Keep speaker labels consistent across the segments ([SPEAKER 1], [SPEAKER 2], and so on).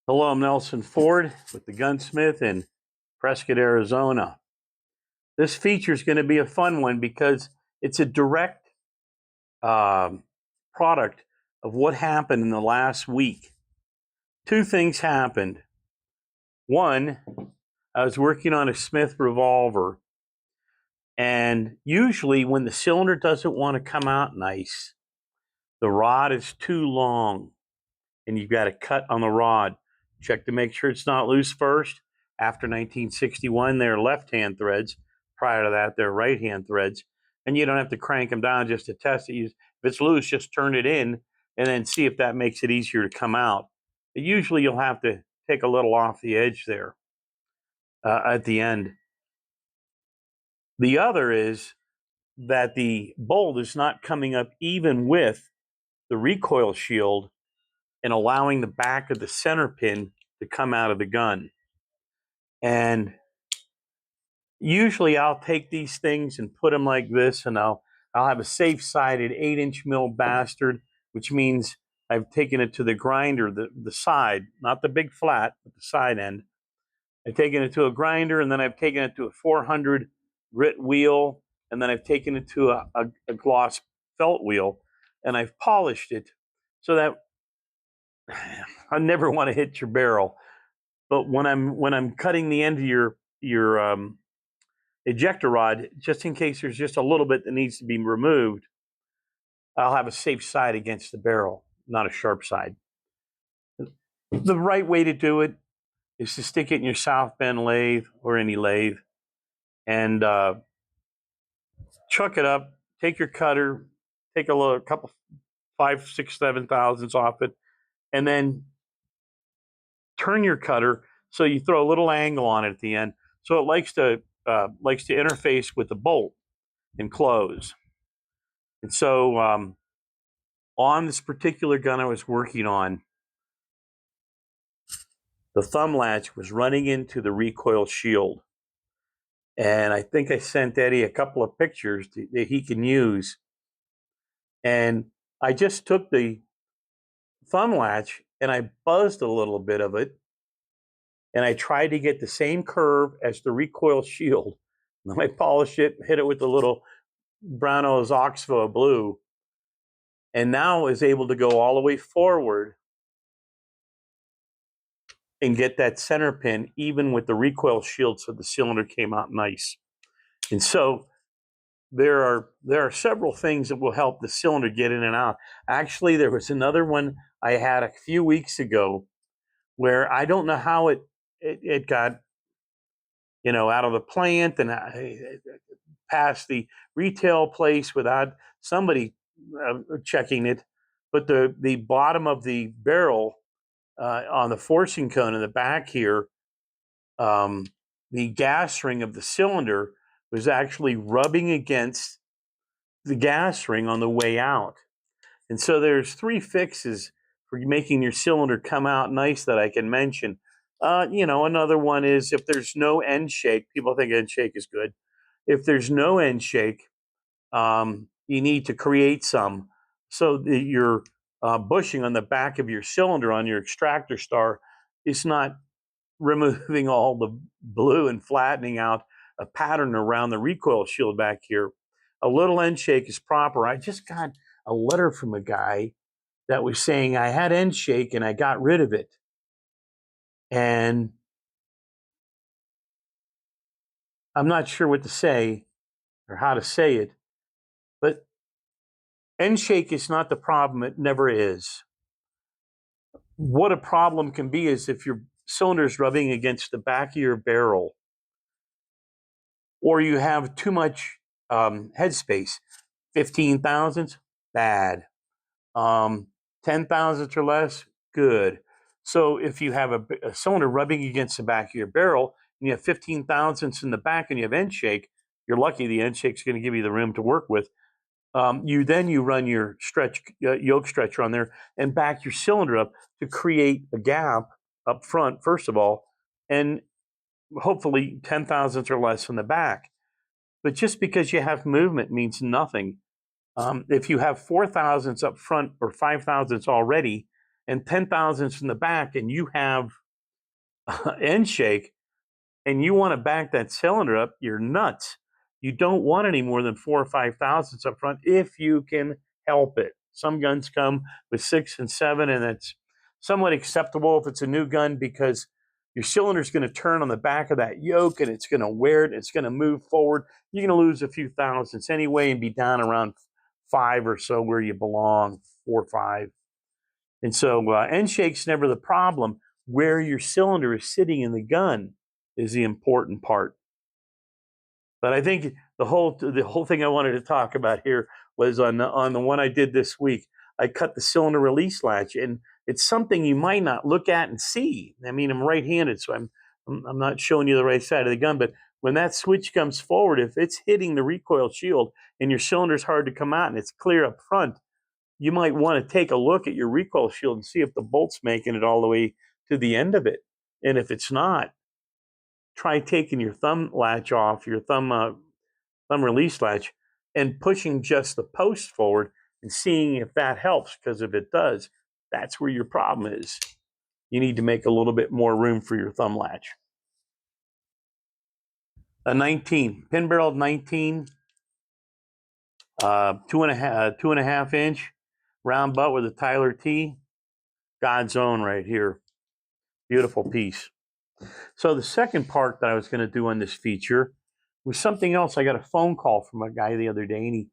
[SPEAKER 1] Hello, I'm Nelson Ford with the Gunsmith in Prescott, Arizona. This feature is going to be a fun one because it's a direct um product of what happened in the last week. Two things happened. One, I was working on a Smith revolver, and usually when the cylinder doesn't want to come out nice, the rod is too long, and you've got to cut on the rod. Check to make sure it's not loose first. After 1961, they're left-hand threads. Prior to that, they're right-hand threads. And you don't have to crank them down just to test it. If it's loose, just turn it in and then see if that makes it easier to come out. But usually you'll have to take a little off the edge there at the end. The other is that the bolt is not coming up even with the recoil shield and allowing the back of the center pin to come out of the gun. And usually I'll take these things and put them like this, and I'll have a safe-sided 8-inch mill bastard, which means I've taken it to the grinder, the side, not the big flat, but the side end. I've taken it to a grinder, and then I've taken it to a 400 grit wheel, and then I've taken it to a gloss felt wheel, and I've polished it so that I never want to hit your barrel. But when I'm cutting the end of your ejector rod, just in case there's just a little bit that needs to be removed, I'll have a safe side against the barrel, not a sharp side. The right way to do it is to stick it in your South Bend lathe or any lathe and chuck it up. Take your cutter, take a couple, 5, 6, 7 thousandths off it, and then turn your cutter so you throw a little angle on it at the end, so it likes to interface with the bolt and close. And so on this particular gun I was working on, the thumb latch was running into the recoil shield. And I think I sent Eddie a couple of pictures that he can use. And I just took the thumb latch and I buzzed a little bit of it. And I tried to get the same curve as the recoil shield. And then I polished it, hit it with the little Brownell's Oxbow blue, and now is able to go all the way forward and get that center pin even with the recoil shield, so the cylinder came out nice. And so there are several things that will help the cylinder get in and out. Actually, there was another one I had a few weeks ago where I don't know how it got out of the plant and past the retail place without somebody checking it, but the bottom of the barrel on the forcing cone in the back here, the gas ring of the cylinder was actually rubbing against the gas ring on the way out. And so there's 3 fixes for making your cylinder come out nice that I can mention. Another one is if there's no end shake. People think end shake is good. If there's no end shake, you need to create some so that your bushing on the back of your cylinder on your extractor star is not removing all the blue and flattening out a pattern around the recoil shield back here. A little end shake is proper. I just got a letter from a guy that was saying I had end shake and I got rid of it. And I'm not sure what to say or how to say it, but end shake is not the problem. It never is. What a problem can be is if your cylinder is rubbing against the back of your barrel, or you have too much headspace. 15 thousandths, bad. 10 thousandths or less, good. So if you have a cylinder rubbing against the back of your barrel and you have 15 thousandths in the back and you have end shake, you're lucky the end shake is going to give you the room to work with. You run your yoke stretcher on there and back your cylinder up to create a gap up front, first of all, and hopefully 10 thousandths or less in the back. But just because you have movement means nothing. If you have 4 thousandths up front or 5 thousandths already, and 10 thousandths from the back, and you have end shake, and you want to back that cylinder up, you're nuts. You don't want any more than 4 or 5 thousandths up front if you can help it. Some guns come with 6 and 7, and that's somewhat acceptable if it's a new gun, because your cylinder is going to turn on the back of that yoke, and it's going to wear it. It's going to move forward. You're going to lose a few thousandths anyway and be down around 5 or so where you belong, 4 or 5. And so end shake's never the problem. Where your cylinder is sitting in the gun is the important part. But I think the whole thing I wanted to talk about here was on the one I did this week. I cut the cylinder release latch, and it's something you might not look at and see. I mean, I'm right-handed, so I'm not showing you the right side of the gun. But when that switch comes forward, if it's hitting the recoil shield and your cylinder's hard to come out and it's clear up front, you might want to take a look at your recoil shield and see if the bolt's making it all the way to the end of it. And if it's not, try taking your thumb latch off, your thumb release latch, and pushing just the post forward and seeing if that helps. Because if it does, that's where your problem is. You need to make a little bit more room for your thumb latch. A 19, pin barreled 19, 2.5 inch round butt with a Tyler T. God's own right here. Beautiful piece. So the second part that I was going to do on this feature was something else. I got a phone call from a guy the other day, and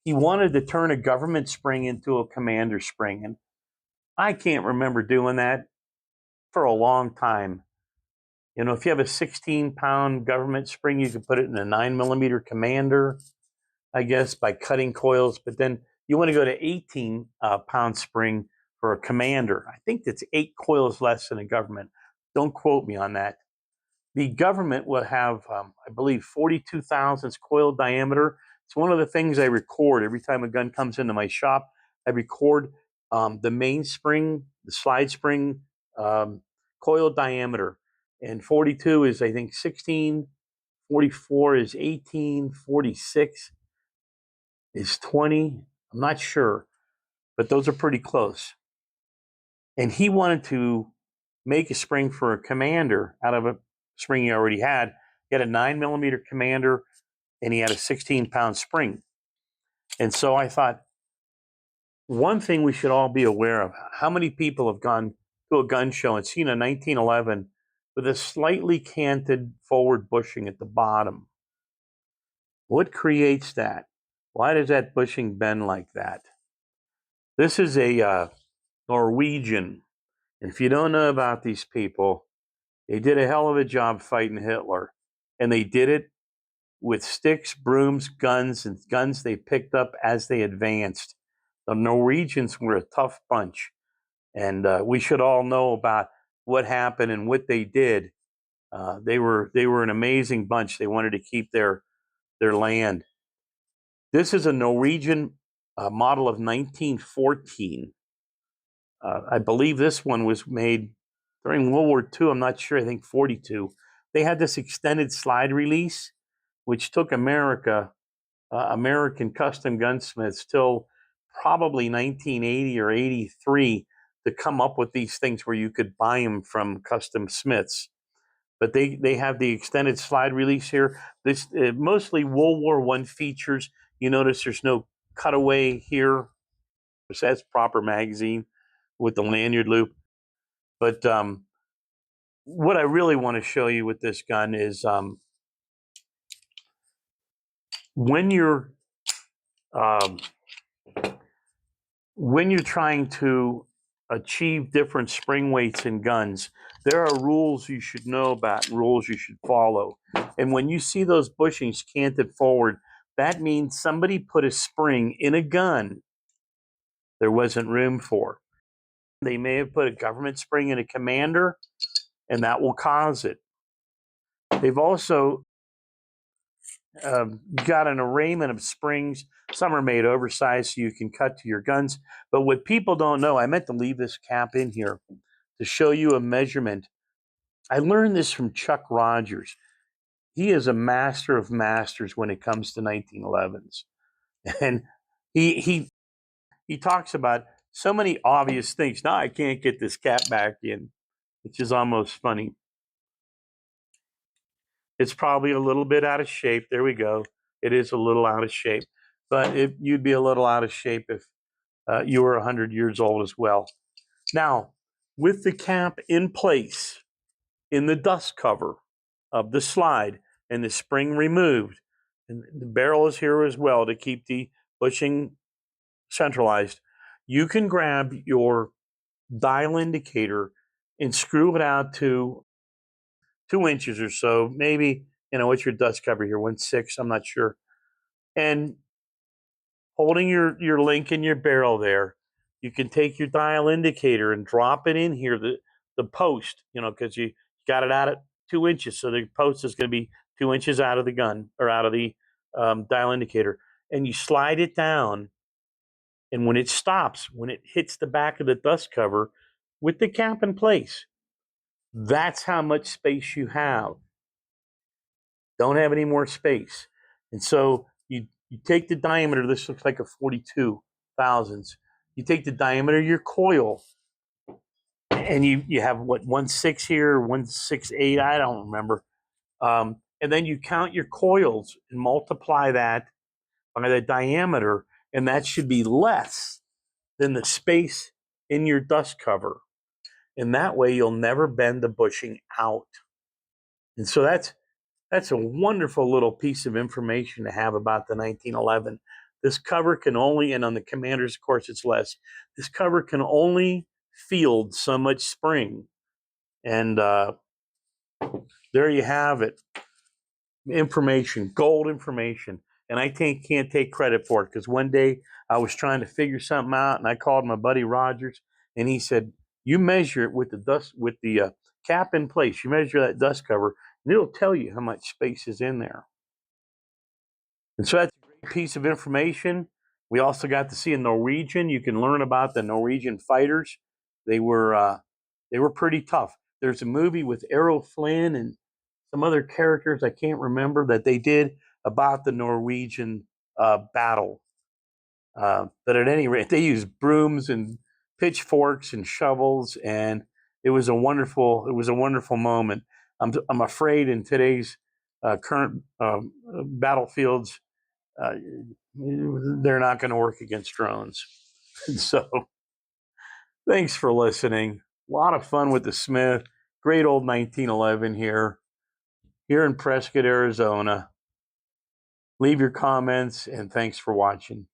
[SPEAKER 1] he wanted to turn a government spring into a commander spring. And I can't remember doing that for a long time. You know, if you have a 16-pound government spring, you can put it in a 9mm commander, I guess, by cutting coils. But then you want to go to 18-pound spring for a commander. I think that's 8 coils less than a government. Don't quote me on that. The government will have, I believe, 42 thousandths coil diameter. It's one of the things I record every time a gun comes into my shop. I record the mainspring, the slide spring coil diameter. And 42 is, I think, 16. 44 is 18. 46 is 20. I'm not sure, but those are pretty close. And he wanted to make a spring for a commander out of a spring he already had. He had a 9mm commander, and he had a 16-pound spring. And so I thought, one thing we should all be aware of, how many people have gone to a gun show and seen a 1911 with a slightly canted forward bushing at the bottom? What creates that? Why does that bushing bend like that? This is a Norwegian. And if you don't know about these people, they did a hell of a job fighting Hitler. And they did it with sticks, brooms, guns, and guns they picked up as they advanced. The Norwegians were a tough bunch. And we should all know about what happened and what they did. They were an amazing bunch. They wanted to keep their land. This is a Norwegian model of 1914. I believe this one was made during World War II. I'm not sure. I think 42. They had this extended slide release, which took American custom gunsmiths till probably 1980 or 83 to come up with these things where you could buy them from custom smiths. But they have the extended slide release here. This mostly World War I features. You notice there's no cutaway here. That's proper magazine with the lanyard loop. But what I really want to show you with this gun is when you're trying to achieve different spring weights in guns, there are rules you should know about and rules you should follow. And when you see those bushings canted forward, that means somebody put a spring in a gun there wasn't room for. They may have put a government spring in a commander, and that will cause it. They've also got an arrayment of springs. Some are made oversized so you can cut to your guns. But what people don't know, I meant to leave this cap in here to show you a measurement. I learned this from Chuck Rogers. He is a master of masters when it comes to 1911s. And he talks about so many obvious things. Now I can't get this cap back in, which is almost funny. It's probably a little bit out of shape. There we go. It is a little out of shape, but you'd be a little out of shape if you were 100 years old as well. Now, with the cap in place in the dust cover of the slide and the spring removed, and the barrel is here as well to keep the bushing centralized, you can grab your dial indicator and screw it out to 2 inches or so, maybe, what's your dust cover here, 1/6, I'm not sure. And holding your link in your barrel there, you can take your dial indicator and drop it in here, the post, because you got it out at 2 inches. So the post is going to be 2 inches out of the gun or out of the dial indicator. And you slide it down. And when it stops, when it hits the back of the dust cover with the cap in place, that's how much space you have. Don't have any more space. And so you take the diameter, this looks like a 42 thousandths. You take the diameter of your coil, and you have what, 1/6 here, 1/6/8, I don't remember. And then you count your coils and multiply that by the diameter, and that should be less than the space in your dust cover. And that way you'll never bend the bushing out. And so that's a wonderful little piece of information to have about the 1911. This cover can only, and on the Commanders, of course, it's less. This cover can only field so much spring. And there you have it. Information, gold information. And I can't take credit for it, because one day I was trying to figure something out, and I called my buddy Rogers, and he said, you measure it with the cap in place. You measure that dust cover, and it'll tell you how much space is in there. And so that's a great piece of information. We also got to see a Norwegian. You can learn about the Norwegian fighters. They were pretty tough. There's a movie with Errol Flynn and some other characters I can't remember that they did about the Norwegian battle. But at any rate, they used brooms and pitchforks and shovels, and it was a wonderful moment. I'm afraid in today's current battlefields, they're not going to work against drones. So thanks for listening. A lot of fun with the Smith. Great old 1911 here in Prescott, Arizona. Leave your comments, and thanks for watching.